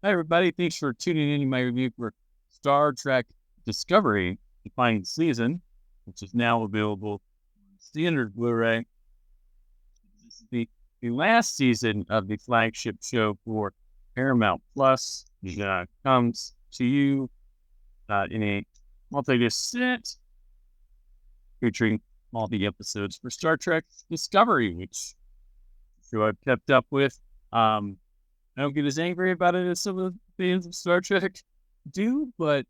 Hi, everybody. Thanks for tuning in to my review for Star Trek Discovery, the final season, which is now available on standard Blu-ray. This is the last season of the flagship show for Paramount Plus. It comes to you in a multi-disc set featuring all the episodes for Star Trek Discovery, which show I've kept up with. I don't get as angry about it as some of the fans of Star Trek do, but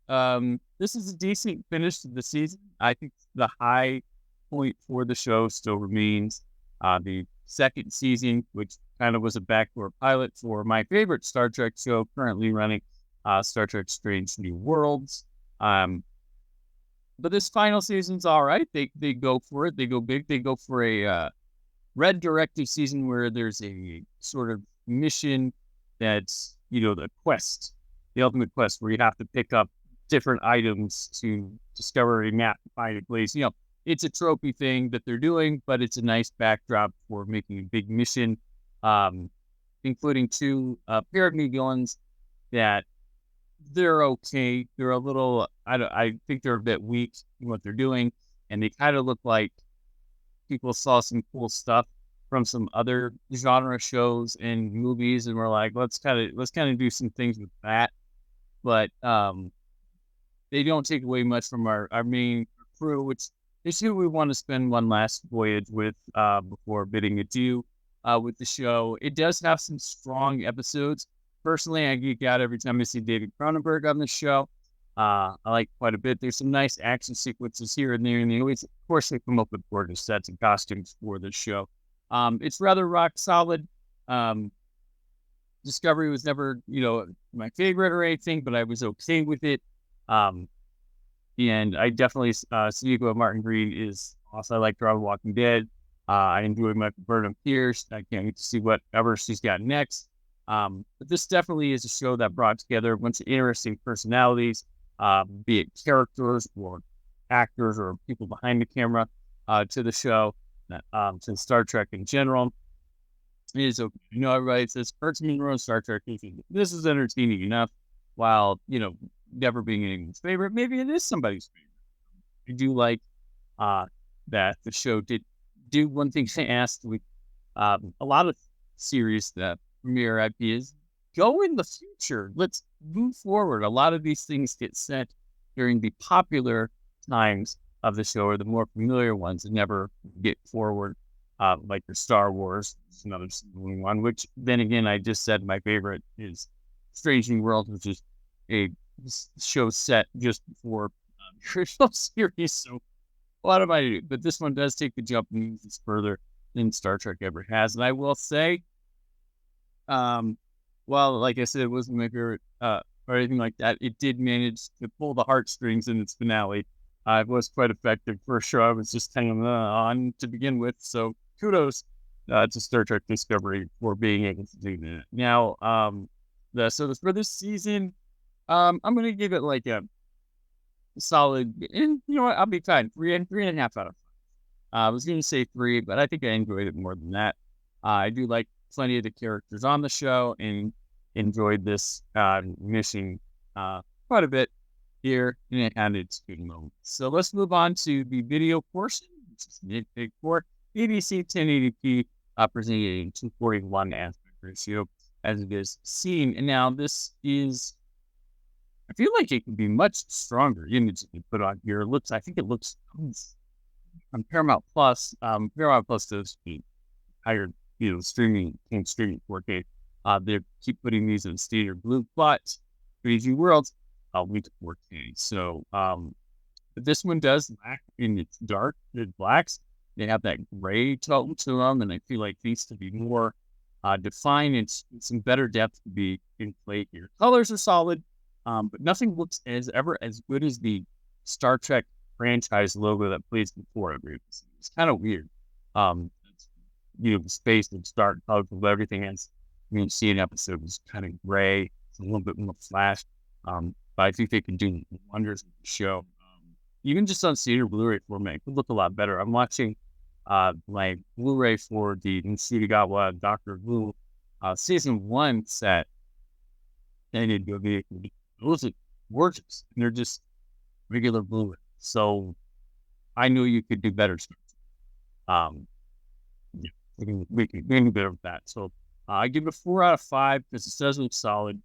this is a decent finish to the season. I think the high point for the show still remains the second season, which kind of was a backdoor pilot for my favorite Star Trek show currently running, Star Trek Strange New Worlds. But this final season's all right. They go for it. They go big. They go for a red directive season where there's a sort of mission that's, the quest, the ultimate quest, where you have to pick up different items to discover a map to find a place. It's a trophy thing that they're doing, but it's a nice backdrop for making a big mission, including two pyramid villains that they're okay. They're a little, I think they're a bit weak in what they're doing, and they kind of look like people saw some cool stuff from some other genre shows and movies, and we're like, let's kind of do some things with that. But they don't take away much from our main crew, which is who we want to spend one last voyage with before bidding adieu with the show. It does have some strong episodes. Personally, I geek out every time I see David Cronenberg on the show. I like quite a bit. There's some nice action sequences here and there, and they always, of course, they come up with gorgeous sets and costumes for this show. It's rather rock solid. Discovery was never, my favorite or anything, but I was okay with it. And I definitely, Siego Martin Green is awesome. I like her on Walking Dead. I enjoy Michael Burnham Pierce. I can't wait to see whatever she's got next. But this definitely is a show that brought together a bunch of interesting personalities, be it characters or actors or people behind the camera, to the show. To Star Trek in general is okay. Everybody says Perks of Monroe Star Trek. This is entertaining enough, while never being anyone's favorite. Maybe it is somebody's favorite. I do like that the show did do one thing they asked with a lot of series that premiere IP is go in the future. Let's move forward. A lot of these things get set during the popular times of the show, or the more familiar ones, and never get forward, like the Star Wars. It's another one, which then again, I just said my favorite is Strange New Worlds, which is a show set just before the original series. So what am I doing? But this one does take the jump and moves further than Star Trek ever has. And I will say, well, like I said, it wasn't my favorite or anything like that. It did manage to pull the heartstrings in its finale. It was quite effective for sure. I was just hanging on to begin with. So kudos to Star Trek Discovery for being able to do that. Now, for this season, I'm going to give it like a solid, and you know what, I'll be fine. Three and a half out of 5. I was going to say 3, but I think I enjoyed it more than that. I do like plenty of the characters on the show and enjoyed this mission quite a bit here and its good moment. So let's move on to the video portion, which is nitpick for BBC 1080p, presented in 241 aspect ratio as it is seen. And now this is, I feel like it could be much stronger image that you put on here. I think it looks on Paramount Plus. Paramount Plus does the higher, streaming 4K. They keep putting these in standard blue, but Crazy Worlds, we to 4K. So, but this one does lack in its dark, blacks. They have that gray tone to them, and I feel like these to be more defined and some better depth to be in play here. Colors are solid, but nothing looks as good as the Star Trek franchise logo that plays before it. It's kind of weird. The space and dark colors of everything else. You see an episode is kind of gray. It's a little bit more flash. But I think they can do wonders with the show. Even just on standard Blu-ray format, it could look a lot better. I'm watching my Blu-ray for the Nsudigawa Doctor Who season 1 set, and those are gorgeous. And they're just regular Blu-ray. So I knew you could do better stuff. Yeah, we can do better with that. So I give it a 4 out of 5 because it does look solid,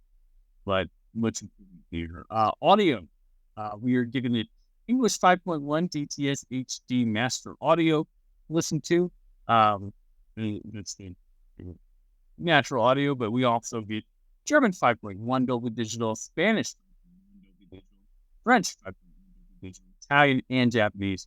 but much improvement here. Audio, we are giving it English 5.1 DTS HD Master Audio. Listen to, that's the natural audio, but we also get German 5.1 Dolby Digital, Spanish 5.1 Dolby Digital, French 5.1 Dolby Digital, Italian and Japanese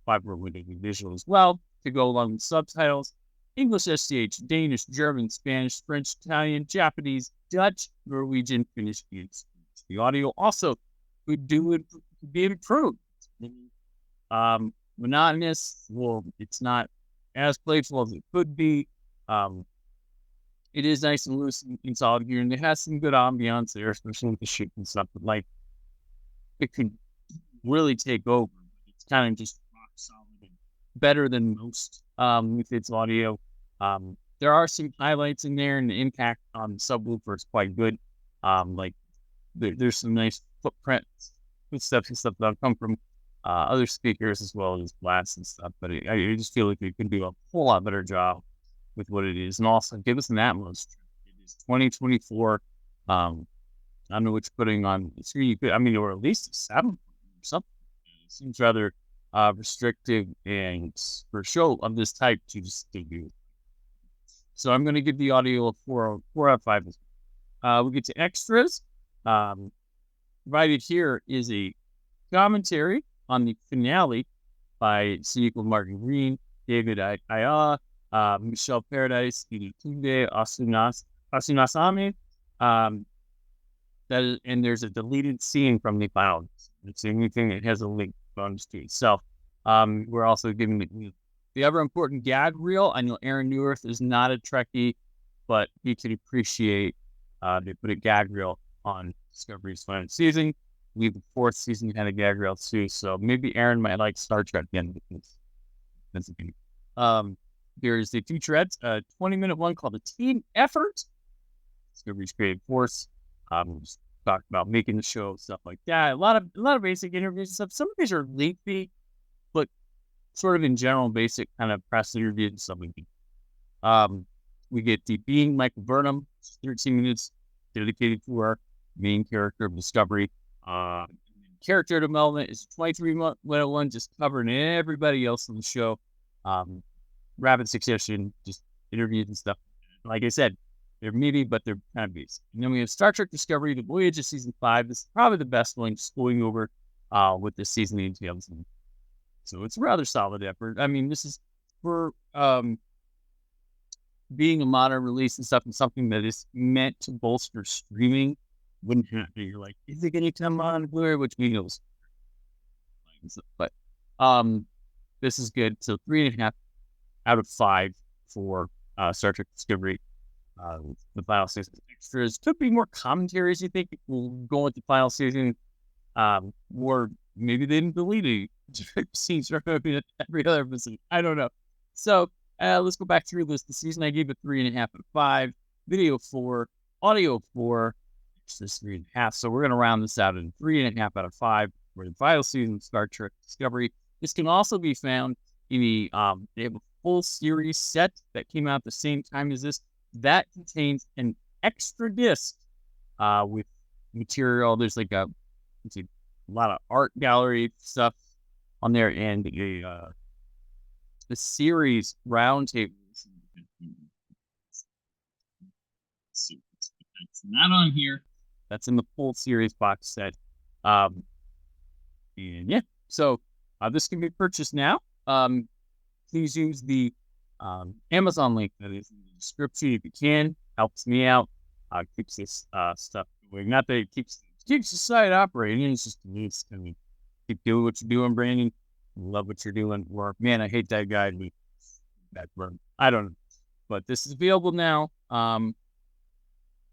5.1 Dolby Digital as well to go along with subtitles. English SDH, Danish, German, Spanish, French, Italian, Japanese, Dutch, Norwegian, Finnish, and Swedish. The audio also could be improved. Monotonous, well, it's not as playful as it could be. It is nice and loose and solid here, and it has some good ambiance there, especially with the shoot and stuff. But like, it could really take over. It's kind of just rock solid and better than most with its audio. There are some highlights in there, and the impact on the subwoofer is quite good. Like there's some nice footsteps and stuff that'll come from other speakers as well as blasts and stuff. But I just feel like it could do a whole lot better job with what it is, and also give us an Atmos. It is 2024. I don't know what you're putting on the screen. Or at least a 7 or something. It seems rather restrictive, and for a show of this type to just do. So I'm going to give the audio a 4 out of 5. We get to extras. Provided here is a commentary on the finale by Sequel Martin Green, David Ayala, Michelle Paradise, Tunde Asunasame. And there's a deleted scene from the final. It's the only thing that has a link bonus to itself. We're also giving the ever important gag reel. I know Aaron Neworth is not a Trekkie, but he could appreciate they put a gag reel on Discovery's final season. I believe the 4th season had a gag reel too, so maybe Aaron might like Star Trek again. There's the featurettes, a 20-minute one called The Team Effort. Discovery's Creative Force. Just talked about making the show, stuff like that. A lot of basic interviews and stuff. Some of these are lengthy, but sort of in general, basic kind of press interviews and stuff like that. We get the Being Michael Burnham, 13 minutes dedicated to our main character of Discovery. Character development is a 23-minute one, just covering everybody else on the show. Rapid succession, just interviews and stuff. Like I said, they're meaty, but they're kind of beast. And then we have Star Trek Discovery, The Voyage of Season 5. This is probably the best one, just going over with this season details. So it's a rather solid effort. This is for being a modern release and stuff, and something that is meant to bolster streaming. Wouldn't happen. You're like, is it going to come on Blu-ray? Which we know. But this is good. So 3.5 out of 5 for Star Trek Discovery. The final season extras could be more commentaries. You think we'll go with the final season, or maybe they didn't delete it. Scenes are going to be every other episode. I don't know. So let's go back through this. The season I gave it 3.5 out of 5. Video 4, audio 4. This 3.5. So we're going to round this out in 3.5 out of 5 for the final season of Star Trek Discovery. This can also be found in the they have a full series set that came out at the same time as this. That contains an extra disc with material. There's like a lot of art gallery stuff on there, and the series roundtables. It's not on here. That's in the full series box set. And yeah, so this can be purchased now. Please use the Amazon link that is in the description if you can. Helps me out. Keeps this stuff going. Not that it keeps the site operating. It's just needs to keep doing what you're doing, Brandon. Love what you're doing. Or man, I hate that guy. That burn. I don't know, but this is available now.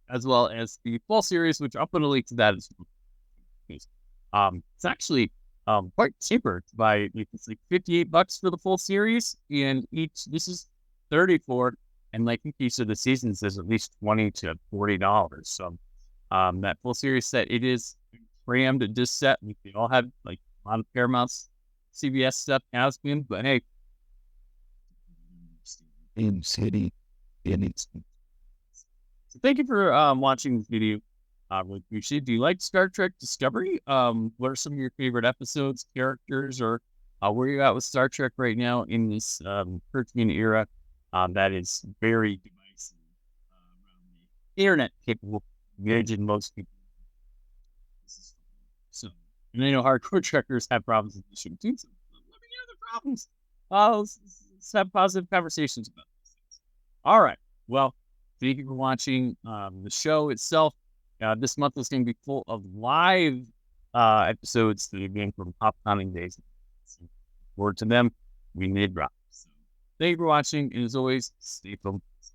As well as the full series, which I'll put a link to that as well. It's actually quite cheaper to buy. It's like $58 for the full series, and this is $34, and like each of the seasons is at least $20 to $40. So That full series set, it is crammed disc set. We all have like a lot of Paramount's CBS stuff has been, but hey, in city, so thank you for watching this video. Really appreciate it. Do you like Star Trek Discovery? What are some of your favorite episodes, characters, or where you're at with Star Trek right now in this Kurtzman era that is very divisive around the internet capable of engaging most people. So, and I know hardcore trekkers have problems with the show too. So let me know the problems. Let's have positive conversations about these things. All right. Well, thank you for watching the show itself. This month is going to be full of live episodes that are going from Pop Counting Days. So, forward to them. We need drops. So, thank you for watching, and as always, stay focused.